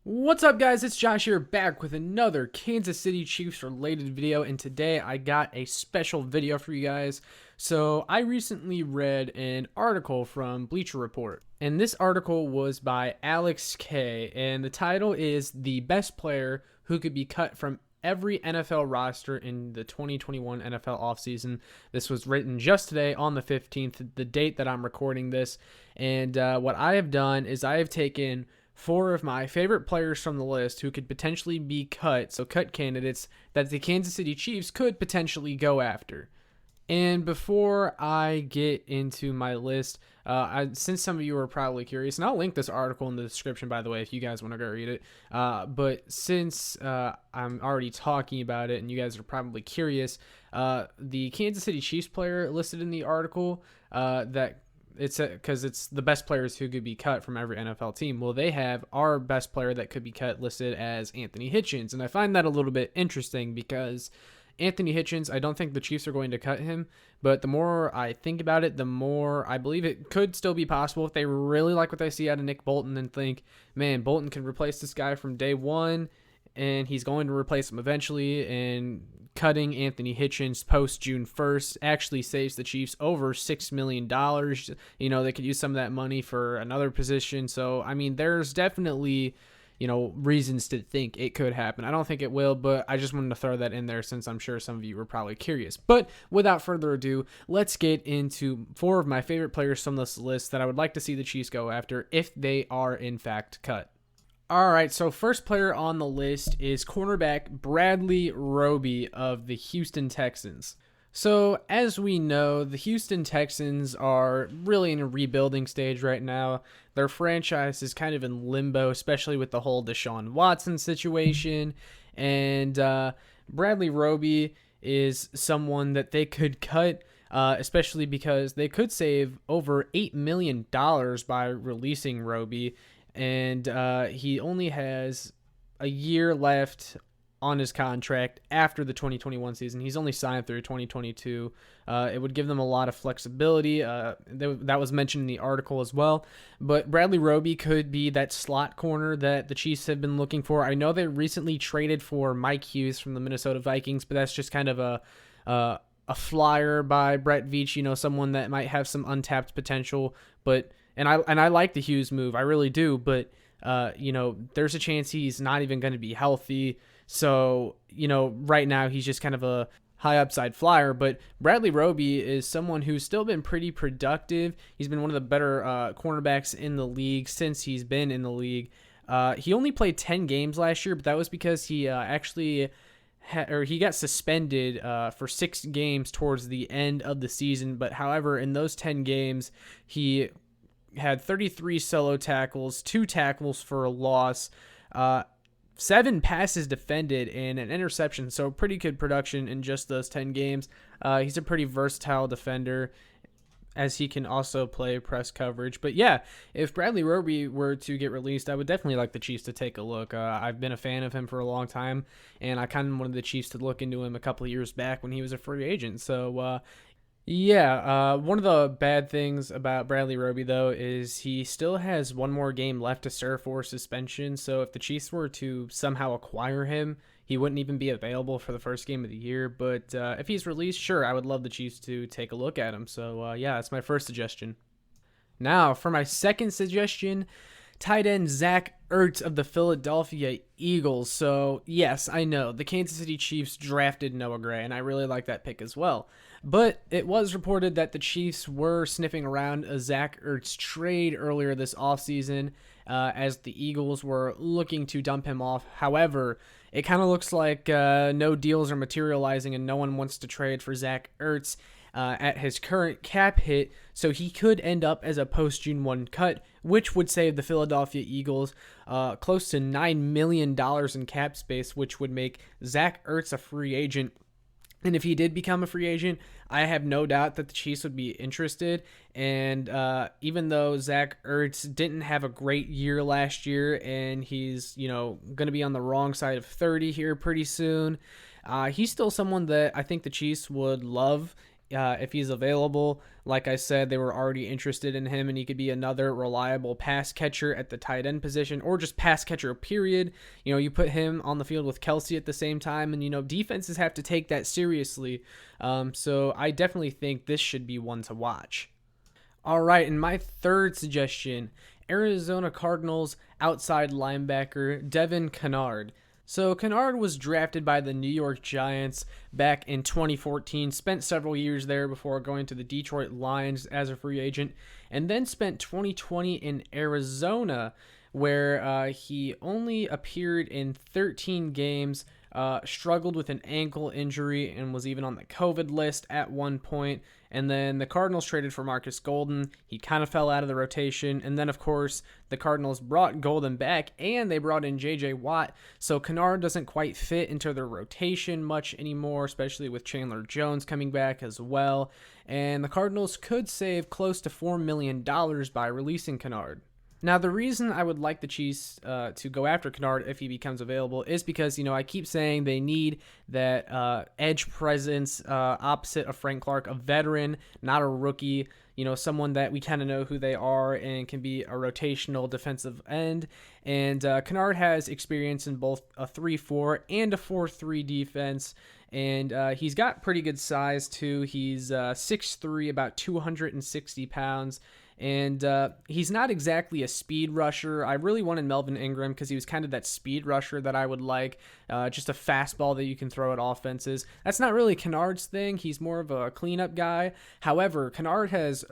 What's up, guys? It's Josh here, back with another Kansas City Chiefs related video, and today I got a special video for you guys. So I recently read an article from Bleacher Report, and this article was by Alex K, and the title is "The Best Player Who Could Be Cut from Every NFL Roster in the 2021 NFL Offseason." This was written just today on the 15th, the date that I'm recording this, and what I have done is I have taken four of my favorite players from the list who could potentially be cut, so cut candidates that the Kansas City Chiefs could potentially go after. And before I get into my list, since some of you are probably curious, and I'll link this article in the description, by the way, if you guys want to go read it. But since I'm already talking about it and you guys are probably curious, the Kansas City Chiefs player listed in the article that it's because it's the best players who could be cut from every NFL team. Well, they have our best player that could be cut listed as Anthony Hitchens. And I find that a little bit interesting because Anthony Hitchens, I don't think the Chiefs are going to cut him. But the more I think about it, the more I believe it could still be possible if they really like what they see out of Nick Bolton and think, man, Bolton can replace this guy from day one, and he's going to replace him eventually, and cutting Anthony Hitchens post June 1st actually saves the Chiefs over $6 million. You know, they could use some of that money for another position. So, I mean, there's definitely, reasons to think it could happen. I don't think it will, but I just wanted to throw that in there since I'm sure some of you were probably curious. But without further ado, let's get into four of my favorite players from this list that I would like to see the Chiefs go after if they are in fact cut. All right, so first player on the list is cornerback Bradley Roby of the Houston Texans. So, as we know, the Houston Texans are really in a rebuilding stage right now. Their franchise is kind of in limbo, especially with the whole Deshaun Watson situation. And Bradley Roby is someone that they could cut, especially because they could save over $8 million by releasing Roby. And he only has a year left on his contract after the 2021 season. He's only signed through 2022. It would give them a lot of flexibility. That was mentioned in the article as well. But Bradley Roby could be that slot corner that the Chiefs have been looking for. I know they recently traded for Mike Hughes from the Minnesota Vikings, but that's just kind of a flyer by Brett Veach, someone that might have some untapped potential, but And I like the Hughes move, I really do, but there's a chance he's not even going to be healthy. So, right now he's just kind of a high upside flyer, but Bradley Roby is someone who's still been pretty productive. He's been one of the better cornerbacks in the league since he's been in the league. He only played 10 games last year, but that was because he he got suspended for 6 games towards the end of the season. But however, in those 10 games, he had 33 solo tackles, 2 tackles for a loss, 7 passes defended, and an interception. So pretty good production in just those 10 games. He's a pretty versatile defender, as he can also play press coverage. But yeah, if Bradley Roby were to get released, I would definitely like the Chiefs to take a look. I've been a fan of him for a long time, and I kind of wanted the Chiefs to look into him a couple of years back when he was a free agent. So one of the bad things about Bradley Roby, though, is he still has one more game left to serve for suspension. So if the Chiefs were to somehow acquire him, he wouldn't even be available for the first game of the year. But if he's released, sure, I would love the Chiefs to take a look at him. So that's my first suggestion. Now, for my second suggestion, tight end Zach Ertz of the Philadelphia Eagles. So, yes, I know, the Kansas City Chiefs drafted Noah Gray, and I really like that pick as well. But it was reported that the Chiefs were sniffing around a Zach Ertz trade earlier this offseason as the Eagles were looking to dump him off. However, it kind of looks like no deals are materializing and no one wants to trade for Zach Ertz at his current cap hit, so he could end up as a post-June 1 cut, which would save the Philadelphia Eagles close to $9 million in cap space, which would make Zach Ertz a free agent. And if he did become a free agent, I have no doubt that the Chiefs would be interested. And even though Zach Ertz didn't have a great year last year, and he's going to be on the wrong side of 30 here pretty soon, he's still someone that I think the Chiefs would love if he's available. Like I said, they were already interested in him, and he could be another reliable pass catcher at the tight end position, or just pass catcher, period. You put him on the field with Kelsey at the same time, and, defenses have to take that seriously. So I definitely think this should be one to watch. All right, and my third suggestion, Arizona Cardinals outside linebacker Devin Kennard. So Kennard was drafted by the New York Giants back in 2014, spent several years there before going to the Detroit Lions as a free agent, and then spent 2020 in Arizona, where he only appeared in 13 games, struggled with an ankle injury, and was even on the COVID list at one point. And then the Cardinals traded for Marcus Golden. He kind of fell out of the rotation. And then, of course, the Cardinals brought Golden back, and they brought in J.J. Watt. So Kennard doesn't quite fit into their rotation much anymore, especially with Chandler Jones coming back as well. And the Cardinals could save close to $4 million by releasing Kennard. Now, the reason I would like the Chiefs to go after Kennard if he becomes available is because, I keep saying they need that edge presence opposite of Frank Clark, a veteran, not a rookie, someone that we kind of know who they are and can be a rotational defensive end. And Kennard has experience in both a 3-4 and a 4-3 defense. And he's got pretty good size, too. He's 6'3", about 260 pounds. And he's not exactly a speed rusher. I really wanted Melvin Ingram because he was kind of that speed rusher that I would like, just a fastball that you can throw at offenses. That's not really Kennard's thing. He's more of a cleanup guy. However, Kennard has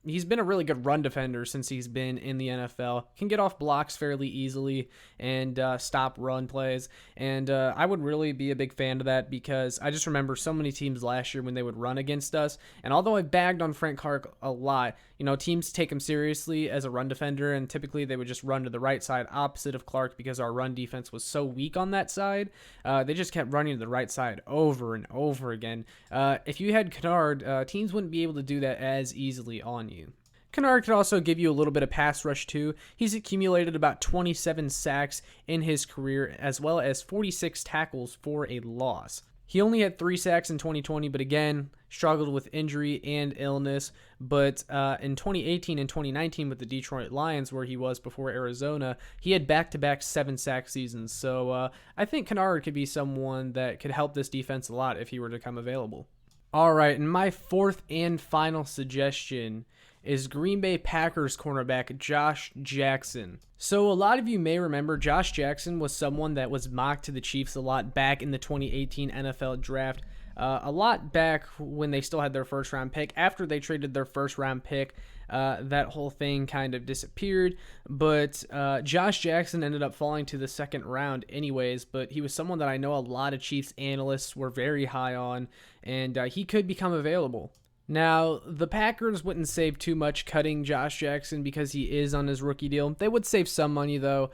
he's been a really good run defender since he's been in the NFL. Can get off blocks fairly easily and stop run plays. And I would really be a big fan of that because I just remember so many teams last year when they would run against us. And although I bagged on Frank Clark a lot, teams take him seriously as a run defender, and typically they would just run to the right side opposite of Clark because our run defense was so weak on that side. They just kept running to the right side over and over again. If you had Kennard, teams wouldn't be able to do that as easily on you. Kennard could also give you a little bit of pass rush too. He's accumulated about 27 sacks in his career, as well as 46 tackles for a loss. He only had 3 sacks in 2020, but again, struggled with injury and illness. But in 2018 and 2019 with the Detroit Lions, where he was before Arizona, he had back-to-back 7-sack seasons. So I think Kennard could be someone that could help this defense a lot if he were to come available. All right, and my fourth and final suggestion is Green Bay Packers cornerback Josh Jackson. So a lot of you may remember Josh Jackson was someone that was mocked to the Chiefs a lot back in the 2018 NFL draft. A lot back when they still had their first round pick. After they traded their first round pick, that whole thing kind of disappeared. But Josh Jackson ended up falling to the second round anyways. But he was someone that I know a lot of Chiefs analysts were very high on, and he could become available. Now, the Packers wouldn't save too much cutting Josh Jackson because he is on his rookie deal. They would save some money, though.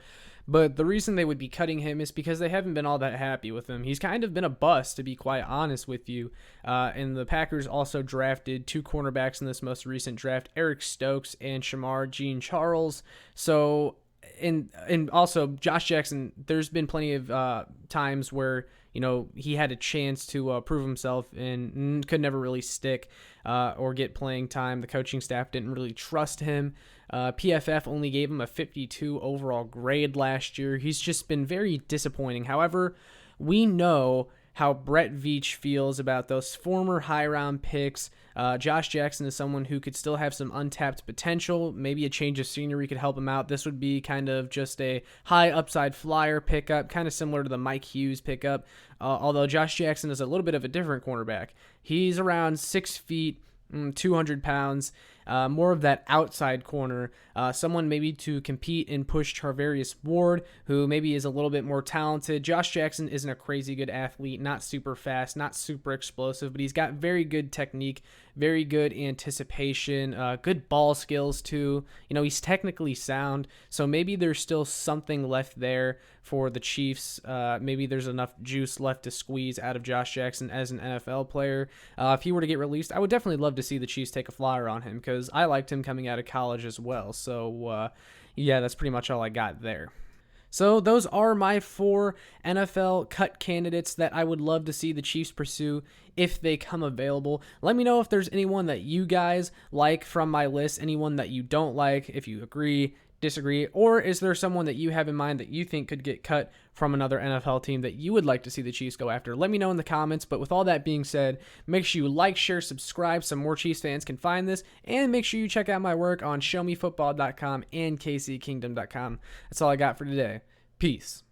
But the reason they would be cutting him is because they haven't been all that happy with him. He's kind of been a bust, to be quite honest with you. And the Packers also drafted 2 cornerbacks in this most recent draft, Eric Stokes and Shamar Jean-Charles. So, and also Josh Jackson, there's been plenty of times where he had a chance to prove himself and could never really stick or get playing time. The coaching staff didn't really trust him. PFF only gave him a 52 overall grade last year. He's just been very disappointing. However, we know how Brett Veach feels about those former high-round picks. Josh Jackson is someone who could still have some untapped potential. Maybe a change of scenery could help him out. This would be kind of just a high upside flyer pickup, kind of similar to the Mike Hughes pickup, although Josh Jackson is a little bit of a different cornerback. He's around 6 feet, 200 pounds, more of that outside corner, someone maybe to compete and push Charvarius Ward, who maybe is a little bit more talented. Josh Jackson isn't a crazy good athlete, not super fast, not super explosive, but he's got very good technique, very good anticipation, good ball skills too. He's technically sound, so maybe there's still something left there for the Chiefs. Maybe there's enough juice left to squeeze out of Josh Jackson as an NFL player. If he were to get released, I would definitely love to see the Chiefs take a flyer on him because I liked him coming out of college as well. So, yeah, that's pretty much all I got there. So those are my 4 NFL cut candidates that I would love to see the Chiefs pursue if they come available. Let me know if there's anyone that you guys like from my list, anyone that you don't like, if you agree, disagree, or is there someone that you have in mind that you think could get cut from another NFL team that you would like to see the Chiefs go after? Let me know in the comments. But with all that being said, make sure you like, share, subscribe so more Chiefs fans can find this, and make sure you check out my work on showmefootball.com and kckingdom.com. That's all I got for today. Peace.